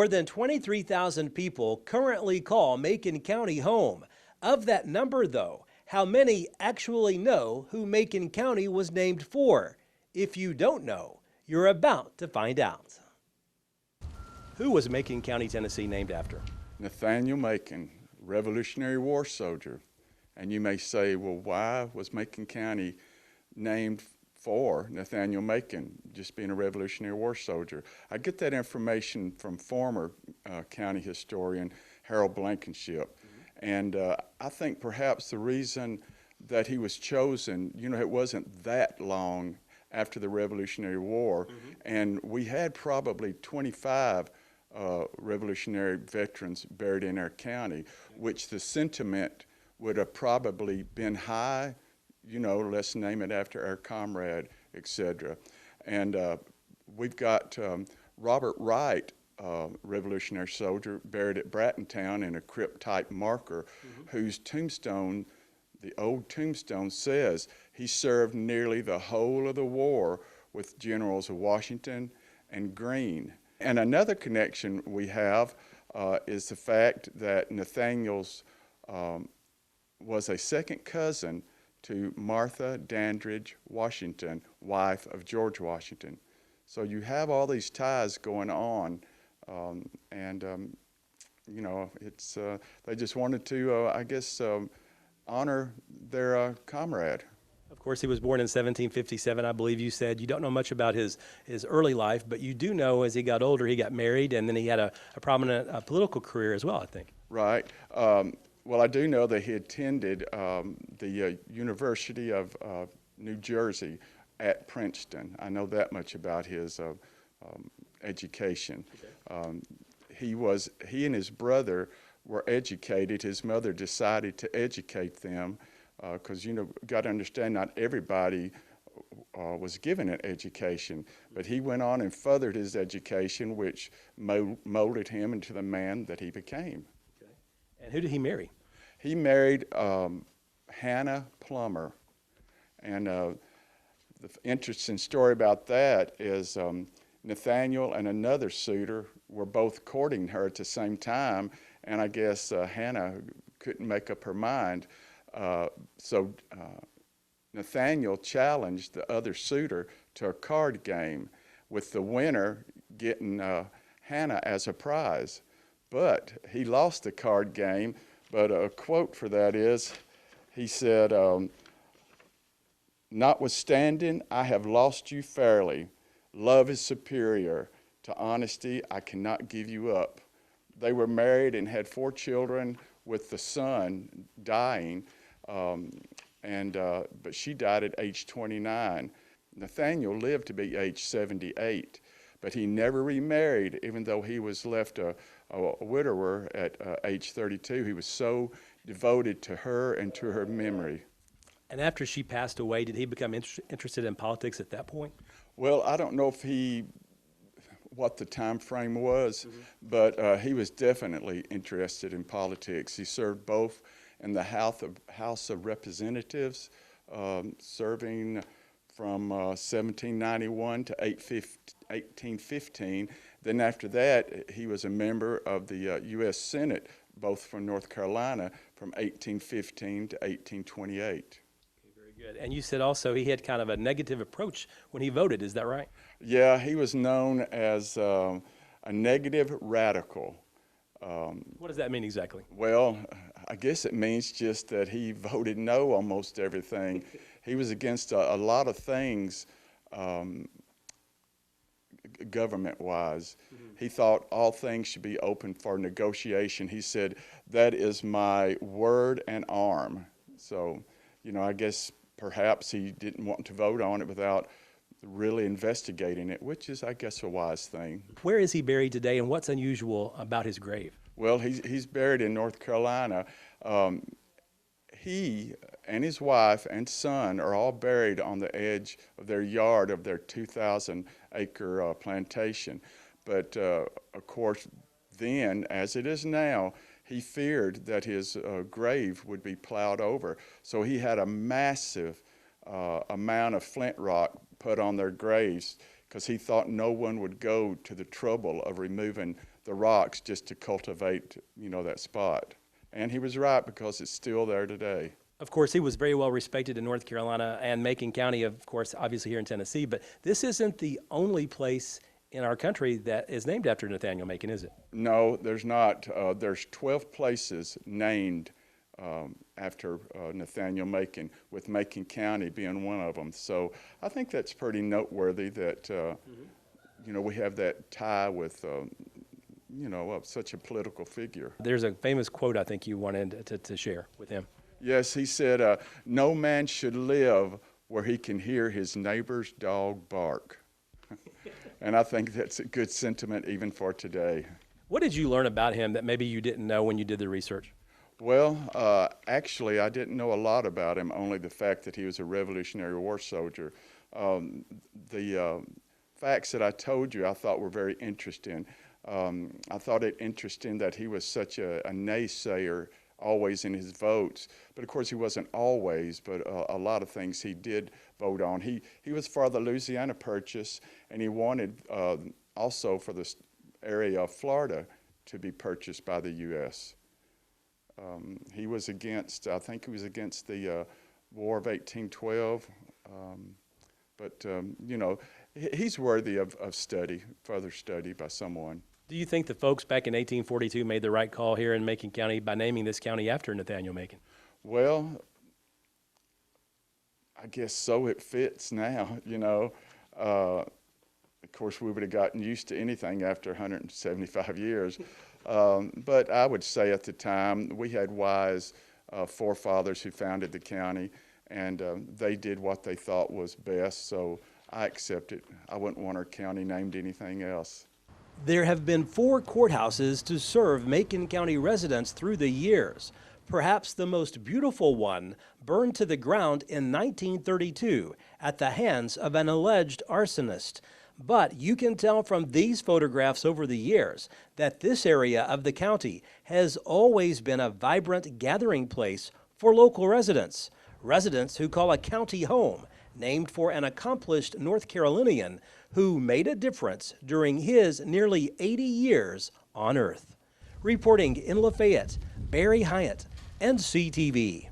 More than 23,000 people currently call Macon County home. Of that number, though, how many actually know who Macon County was named for? If you don't know, you're about to find out. Who was Macon County, Tennessee named after? Nathaniel Macon, Revolutionary War soldier. And you may say, well, why was Macon County named for Nathaniel Macon, just being a Revolutionary War soldier? I get that information from former county historian Harold Blankenship. And I think perhaps the reason that he was chosen, you know, it wasn't that long after the Revolutionary War, and we had probably 25 Revolutionary veterans buried in our county, which the sentiment would have probably been high, you know, let's name it after our comrade, etc. And we've got Robert Wright, Revolutionary soldier, buried at Brattontown in a crypt-type marker, whose tombstone, the old tombstone, says he served nearly the whole of the war with Generals Washington and Greene. And another connection we have is the fact that Nathaniel's was a second cousin to Martha Dandridge Washington, wife of George Washington. So you have all these ties going on, you know, it's they just wanted to, I guess, honor their comrade. Of course, he was born in 1757, I believe you said. You don't know much about his early life, but you do know as he got older, he got married, and then he had a prominent political career as well, I think. Right. Well, I do know that he attended the University of New Jersey at Princeton. I know that much about his education. Okay. He and his brother were educated. His mother decided to educate them because, you know, got to understand, not everybody was given an education, but he went on and furthered his education, which molded him into the man that he became. Okay. And who did he marry? He married Hannah Plummer, and the interesting story about that is Nathaniel and another suitor were both courting her at the same time, and I guess Hannah couldn't make up her mind. So Nathaniel challenged the other suitor to a card game, with the winner getting Hannah as a prize. But he lost the card game, but a quote for that is, he said, "Notwithstanding, I have lost you fairly. Love is superior. To honesty, I cannot give you up." They were married and had 4 children, with the son dying, but she died at age 29. Nathaniel lived to be age 78, but he never remarried, even though he was left a widower at age 32. He was so devoted to her and to her memory. And after she passed away, did he become interested in politics at that point? Well, I don't know what the time frame was, but he was definitely interested in politics. He served both in the House of Representatives, serving from 1791 to 1815. Then after that, he was a member of the U.S. Senate, both from North Carolina, from 1815 to 1828. Good. And you said also he had kind of a negative approach when he voted, is that right? Yeah, he was known as a negative radical. What does that mean exactly? Well, I guess it means just that he voted no on most everything. He was against a lot of things government-wise. He thought all things should be open for negotiation. He said, "That is my word and arm." So, you know, I guess perhaps he didn't want to vote on it without really investigating it, which is, I guess, a wise thing. Where is he buried today, and what's unusual about his grave? Well, he's buried in North Carolina. He and his wife and son are all buried on the edge of their yard of their 2,000-acre plantation. But, of course, then, as it is now, he feared that his grave would be plowed over. So he had a massive amount of flint rock put on their graves, because he thought no one would go to the trouble of removing the rocks just to cultivate, that spot. And he was right, because it's still there today. Of course, he was very well respected in North Carolina and Macon County, of course, obviously here in Tennessee. But this isn't the only place in our country that is named after Nathaniel Macon, is it? No, there's not. There's 12 places named after Nathaniel Macon, with Macon County being one of them. So I think that's pretty noteworthy that, we have that tie with, such a political figure. There's a famous quote I think you wanted to share with him. Yes, he said, no man should live where he can hear his neighbor's dog bark. And I think that's a good sentiment even for today. What did you learn about him that maybe you didn't know when you did the research? Well, actually, I didn't know a lot about him, only the fact that he was a Revolutionary War soldier. The facts that I told you I thought were very interesting. I thought it interesting that he was such a naysayer always in his votes, but of course he wasn't always, but a lot of things he did vote on. He was for the Louisiana Purchase, and he wanted also for the area of Florida to be purchased by the U.S. He was against, I think he was against the War of 1812, but he's worthy of study, further study by someone. Do you think the folks back in 1842 made the right call here in Macon County by naming this county after Nathaniel Macon? Well, I guess so. It fits now, Of course, we would have gotten used to anything after 175 years. But I would say at the time, we had wise forefathers who founded the county, and they did what they thought was best, so I accept it. I wouldn't want our county named anything else. There have been 4 courthouses to serve Macon County residents through the years. Perhaps the most beautiful one burned to the ground in 1932 at the hands of an alleged arsonist. But you can tell from these photographs over the years that this area of the county has always been a vibrant gathering place for local residents. Residents who call a county home, named for an accomplished North Carolinian who made a difference during his nearly 80 years on Earth. Reporting in Lafayette, Barry Hyatt, NCTV.